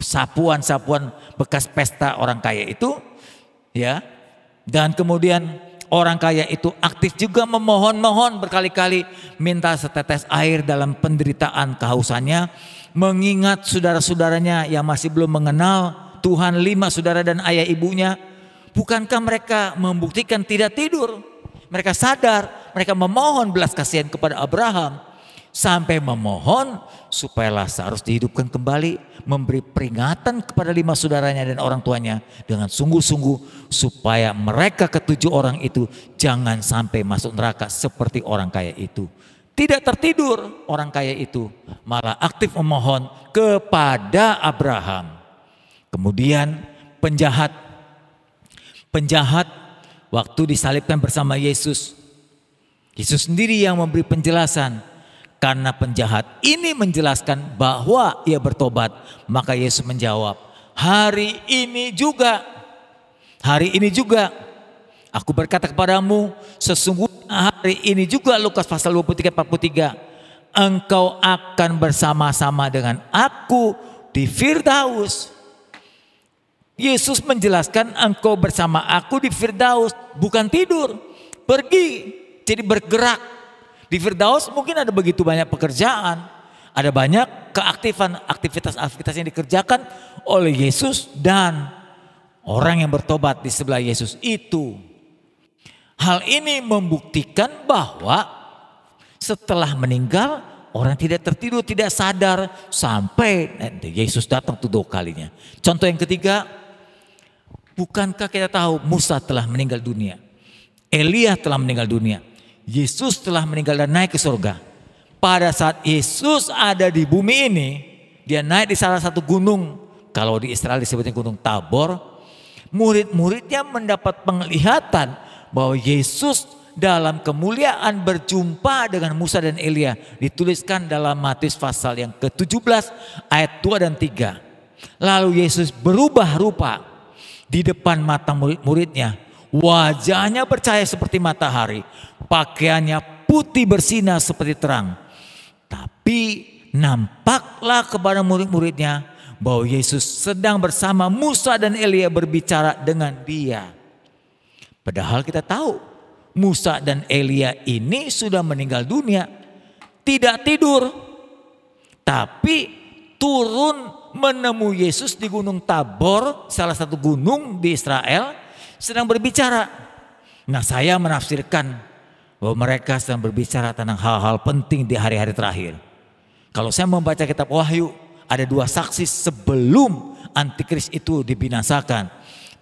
sapuan-sapuan bekas pesta orang kaya itu, ya. Dan kemudian orang kaya itu aktif juga memohon-mohon berkali-kali minta setetes air dalam penderitaan kehausannya, mengingat saudara-saudaranya yang masih belum mengenal Tuhan, 5 saudara dan ayah ibunya. Bukankah mereka membuktikan tidak tidur? Mereka sadar, mereka memohon belas kasihan kepada Abraham, sampai memohon supaya Lazarus dihidupkan kembali, memberi peringatan kepada 5 saudaranya dan orang tuanya dengan sungguh-sungguh supaya mereka ke-7 orang itu jangan sampai masuk neraka seperti orang kaya itu. Tidak tertidur orang kaya itu, malah aktif memohon kepada Abraham. Kemudian penjahat waktu disalibkan bersama Yesus, Yesus sendiri yang memberi penjelasan. Karena penjahat ini menjelaskan bahwa ia bertobat, maka Yesus menjawab, hari ini juga aku berkata kepadamu, sesungguhnya hari ini juga, Lukas pasal 23:43, engkau akan bersama-sama dengan aku di Firdaus. Yesus menjelaskan engkau bersama aku di Firdaus, bukan tidur, pergi, jadi bergerak. Di Firdaus mungkin ada begitu banyak pekerjaan, ada banyak aktivitas yang dikerjakan oleh Yesus dan orang yang bertobat di sebelah Yesus itu. Hal ini membuktikan bahwa setelah meninggal orang tidak tertidur, tidak sadar sampai Yesus datang kedua kalinya. Contoh yang ketiga, bukankah kita tahu Musa telah meninggal dunia, Elia telah meninggal dunia, Yesus telah meninggal dan naik ke surga. Pada saat Yesus ada di bumi ini, dia naik di salah satu gunung, kalau di Israel disebutnya Gunung Tabor. Murid-muridnya mendapat penglihatan bahwa Yesus dalam kemuliaan berjumpa dengan Musa dan Elia. Dituliskan dalam Matius pasal yang ke-17 ayat 2 dan 3. Lalu Yesus berubah rupa di depan mata murid-muridnya. Wajahnya bercahaya seperti matahari, pakaiannya putih bersinar seperti terang. Tapi nampaklah kepada murid-muridnya bahwa Yesus sedang bersama Musa dan Elia berbicara dengan dia. Padahal kita tahu Musa dan Elia ini sudah meninggal dunia, tidak tidur, tapi turun menemui Yesus di Gunung Tabor, salah satu gunung di Israel, sedang berbicara. Nah, saya menafsirkan bahwa mereka sedang berbicara tentang hal-hal penting di hari-hari terakhir. Kalau saya membaca kitab Wahyu, ada 2 saksi sebelum antikris itu dibinasakan.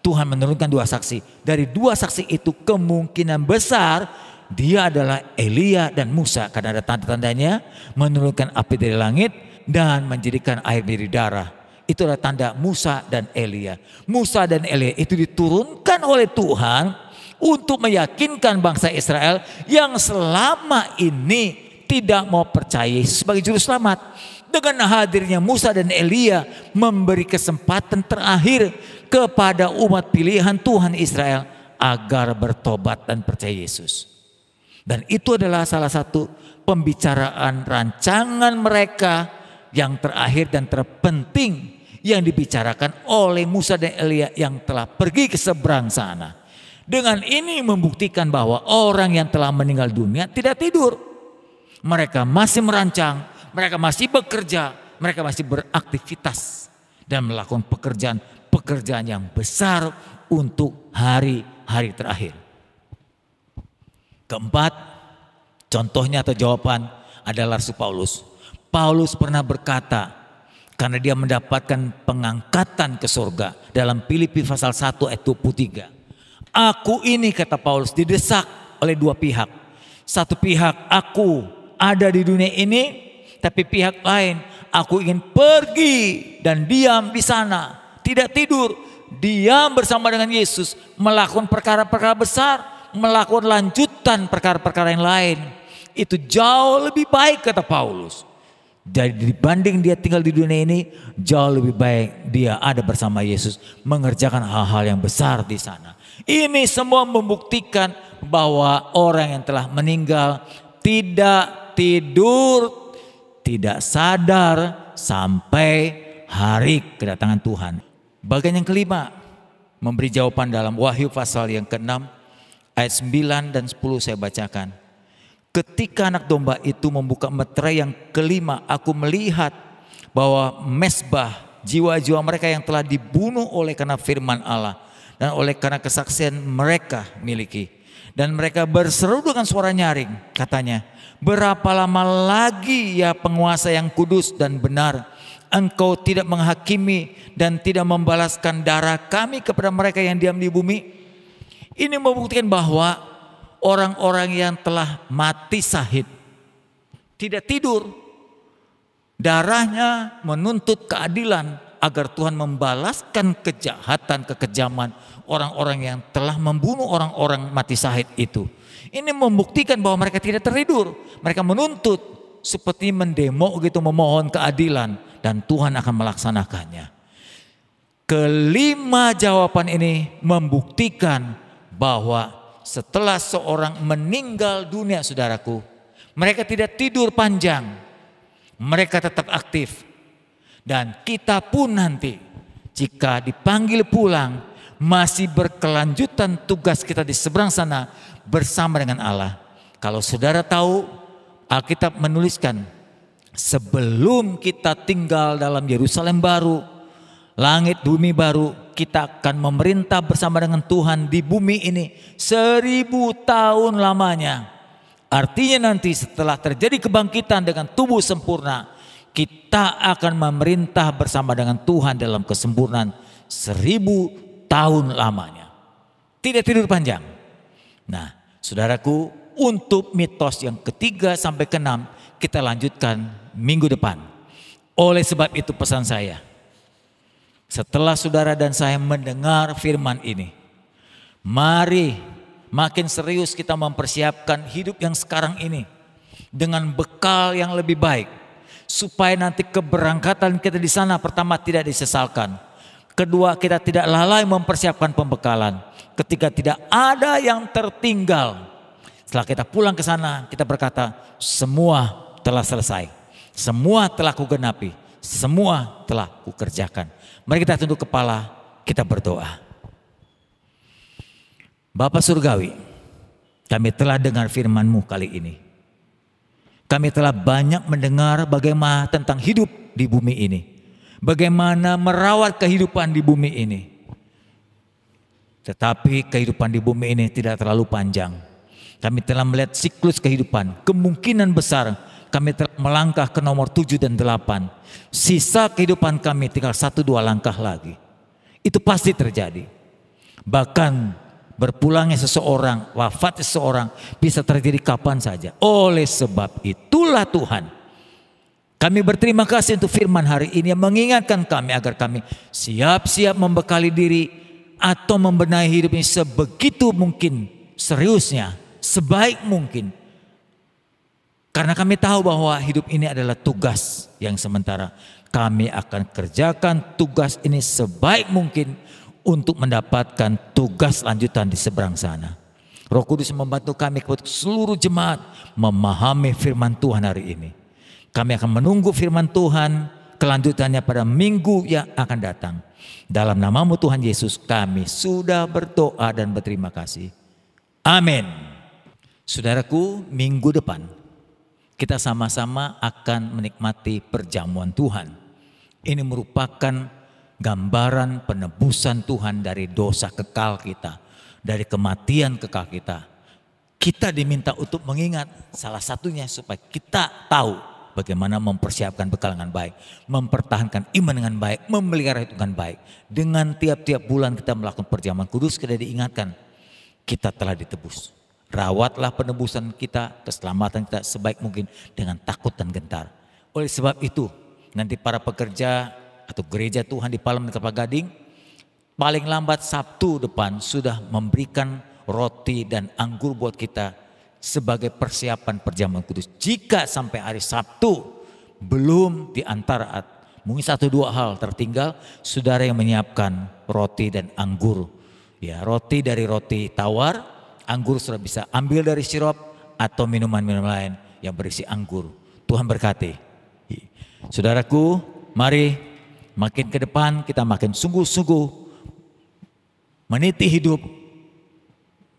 Tuhan menurunkan 2 saksi. Dari 2 saksi itu kemungkinan besar dia adalah Elia dan Musa, karena ada tanda-tandanya menurunkan api dari langit dan menjadikan air menjadi darah. Itu adalah tanda Musa dan Elia. Musa dan Elia itu diturunkan oleh Tuhan untuk meyakinkan bangsa Israel yang selama ini tidak mau percaya Yesus sebagai juru selamat. Dengan hadirnya Musa dan Elia memberi kesempatan terakhir kepada umat pilihan Tuhan Israel agar bertobat dan percaya Yesus. Dan itu adalah salah satu pembicaraan rancangan mereka yang terakhir dan terpenting yang dibicarakan oleh Musa dan Elia yang telah pergi ke seberang sana. Dengan ini membuktikan bahwa orang yang telah meninggal dunia tidak tidur. Mereka masih merancang, mereka masih bekerja, mereka masih beraktivitas dan melakukan pekerjaan yang besar untuk hari-hari terakhir. Keempat, contohnya atau jawaban adalah Rasul Paulus. Paulus pernah berkata, karena dia mendapatkan pengangkatan ke surga dalam Filipi pasal 1 ayat 23. Aku ini, kata Paulus, didesak oleh 2 pihak. Satu pihak aku ada di dunia ini, tapi pihak lain aku ingin pergi dan diam di sana. Tidak tidur, diam bersama dengan Yesus, melakukan perkara-perkara besar, melakukan lanjutan perkara-perkara yang lain. Itu jauh lebih baik, kata Paulus. Jadi dibanding dia tinggal di dunia ini, jauh lebih baik dia ada bersama Yesus, mengerjakan hal-hal yang besar di sana. Ini semua membuktikan bahwa orang yang telah meninggal tidak tidur, tidak sadar sampai hari kedatangan Tuhan. Bagian yang kelima, memberi jawaban dalam Wahyu pasal yang ke-6 ayat 9 dan 10 saya bacakan. Ketika anak domba itu membuka meterai yang kelima, aku melihat bahwa mezbah jiwa-jiwa mereka yang telah dibunuh oleh karena firman Allah dan oleh karena kesaksian mereka miliki. Dan mereka berseru dengan suara nyaring, katanya, berapa lama lagi ya penguasa yang kudus dan benar, engkau tidak menghakimi dan tidak membalaskan darah kami kepada mereka yang diam di bumi? Ini membuktikan bahwa orang-orang yang telah mati syahid tidak tidur. Darahnya menuntut keadilan agar Tuhan membalaskan kejahatan, kekejaman orang-orang yang telah membunuh orang-orang mati syahid itu. Ini membuktikan bahwa mereka tidak tertidur. Mereka menuntut seperti mendemo gitu, memohon keadilan, dan Tuhan akan melaksanakannya. kelima jawaban ini membuktikan bahwa setelah seorang meninggal dunia, saudaraku, mereka tidak tidur panjang, mereka tetap aktif. Dan kita pun nanti jika dipanggil pulang masih berkelanjutan tugas kita di seberang sana bersama dengan Allah. Kalau saudara tahu, Alkitab menuliskan sebelum kita tinggal dalam Yerusalem baru, langit bumi baru, kita akan memerintah bersama dengan Tuhan di bumi ini 1000 tahun lamanya. Artinya nanti setelah terjadi kebangkitan dengan tubuh sempurna, kita akan memerintah bersama dengan Tuhan dalam kesempurnaan 1000 tahun lamanya. Tidak tidur panjang. Nah, saudaraku, untuk mitos yang ketiga sampai keenam kita lanjutkan minggu depan. Oleh sebab itu pesan saya, setelah saudara dan saya mendengar firman ini, mari makin serius kita mempersiapkan hidup yang sekarang ini dengan bekal yang lebih baik, supaya nanti keberangkatan kita di sana pertama tidak disesalkan, kedua kita tidak lalai mempersiapkan pembekalan, ketiga tidak ada yang tertinggal. Setelah kita pulang ke sana kita berkata, semua telah selesai, semua telah kugenapi, semua telah kukerjakan. Mari kita tunduk kepala, kita berdoa. Bapa Surgawi, kami telah dengar firman-Mu kali ini. Kami telah banyak mendengar bagaimana tentang hidup di bumi ini, bagaimana merawat kehidupan di bumi ini. Tetapi kehidupan di bumi ini tidak terlalu panjang. Kami telah melihat siklus kehidupan, kemungkinan besar kami telah melangkah ke nomor 7 dan 8. Sisa kehidupan kami tinggal 1-2 langkah lagi. Itu pasti terjadi. Bahkan berpulangnya seseorang, wafatnya seseorang bisa terjadi kapan saja. Oleh sebab itulah Tuhan, kami berterima kasih untuk firman hari ini yang mengingatkan kami agar kami siap-siap membekali diri atau membenahi hidup ini sebegitu mungkin seriusnya, sebaik mungkin. Karena kami tahu bahwa hidup ini adalah tugas yang sementara. Kami akan kerjakan tugas ini sebaik mungkin untuk mendapatkan tugas lanjutan di seberang sana. Roh Kudus membantu kami kepada seluruh jemaat memahami firman Tuhan hari ini. Kami akan menunggu firman Tuhan kelanjutannya pada minggu yang akan datang. Dalam nama-Mu Tuhan Yesus kami sudah berdoa dan berterima kasih. Amin. Saudaraku, minggu depan kita sama-sama akan menikmati perjamuan Tuhan. Ini merupakan gambaran penebusan Tuhan dari dosa kekal kita, dari kematian kekal kita. Kita diminta untuk mengingat salah satunya supaya kita tahu bagaimana mempersiapkan bekal dengan baik, mempertahankan iman dengan baik, memelihara itu dengan baik. Dengan tiap-tiap bulan kita melakukan perjamuan kudus, kita diingatkan kita telah ditebus. Rawatlah penebusan kita, keselamatan kita sebaik mungkin dengan takut dan gentar. Oleh sebab itu, nanti para pekerja atau gereja Tuhan di Palem dan Kelapa Gading paling lambat Sabtu depan sudah memberikan roti dan anggur buat kita sebagai persiapan perjamuan kudus. Jika sampai hari Sabtu belum di antara mungkin 1-2 hal tertinggal, saudara yang menyiapkan roti dan anggur. Ya, roti dari roti tawar, anggur sudah bisa ambil dari sirup atau minuman-minuman lain yang berisi anggur. Tuhan berkati. Saudaraku, mari makin ke depan kita makin sungguh-sungguh meniti hidup,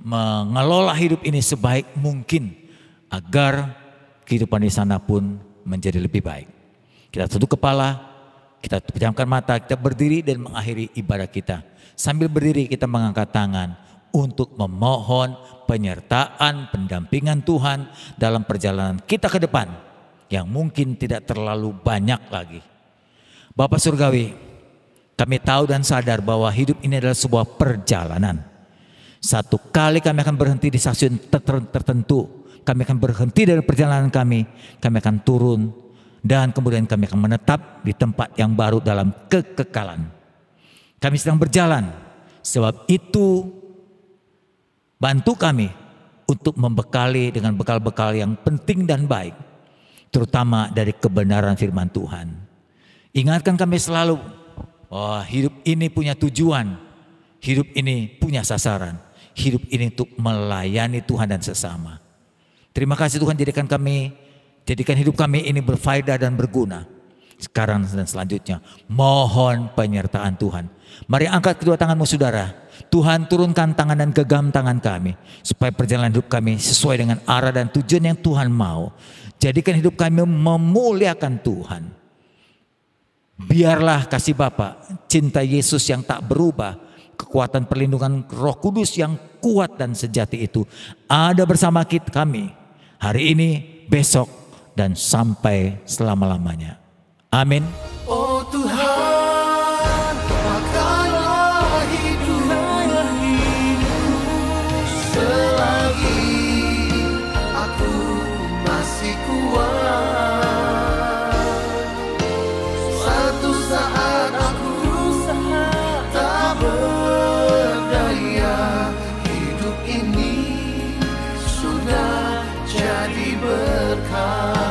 mengelola hidup ini sebaik mungkin agar kehidupan di sana pun menjadi lebih baik. Kita tunduk kepala, kita pejamkan mata, kita berdiri dan mengakhiri ibadah kita. Sambil berdiri kita mengangkat tangan untuk memohon penyertaan, pendampingan Tuhan dalam perjalanan kita ke depan yang mungkin tidak terlalu banyak lagi. Bapa Surgawi, kami tahu dan sadar bahwa hidup ini adalah sebuah perjalanan. Satu kali kami akan berhenti di stasiun tertentu, kami akan berhenti dari perjalanan kami akan turun dan kemudian kami akan menetap di tempat yang baru dalam kekekalan. Kami sedang berjalan, sebab itu bantu kami untuk membekali dengan bekal-bekal yang penting dan baik, terutama dari kebenaran firman Tuhan. Ingatkan kami selalu Oh, hidup ini punya tujuan, hidup ini punya sasaran, hidup ini untuk melayani Tuhan dan sesama. Terima kasih Tuhan, jadikan hidup kami ini berfaedah dan berguna. Sekarang dan selanjutnya, mohon penyertaan Tuhan. Mari angkat kedua tanganmu saudara. Tuhan, turunkan tangan dan genggam tangan kami, supaya perjalanan hidup kami sesuai dengan arah dan tujuan yang Tuhan mau. Jadikan hidup kami memuliakan Tuhan. Biarlah kasih Bapa, cinta Yesus yang tak berubah, kekuatan perlindungan Roh Kudus yang kuat dan sejati itu ada bersama kami hari ini, besok, dan sampai selama-lamanya. Amin. Oh Tuhan, pakailah hidupku selagi aku masih kuat. Suatu saat aku tak berdaya, hidup ini sudah jadi berkah.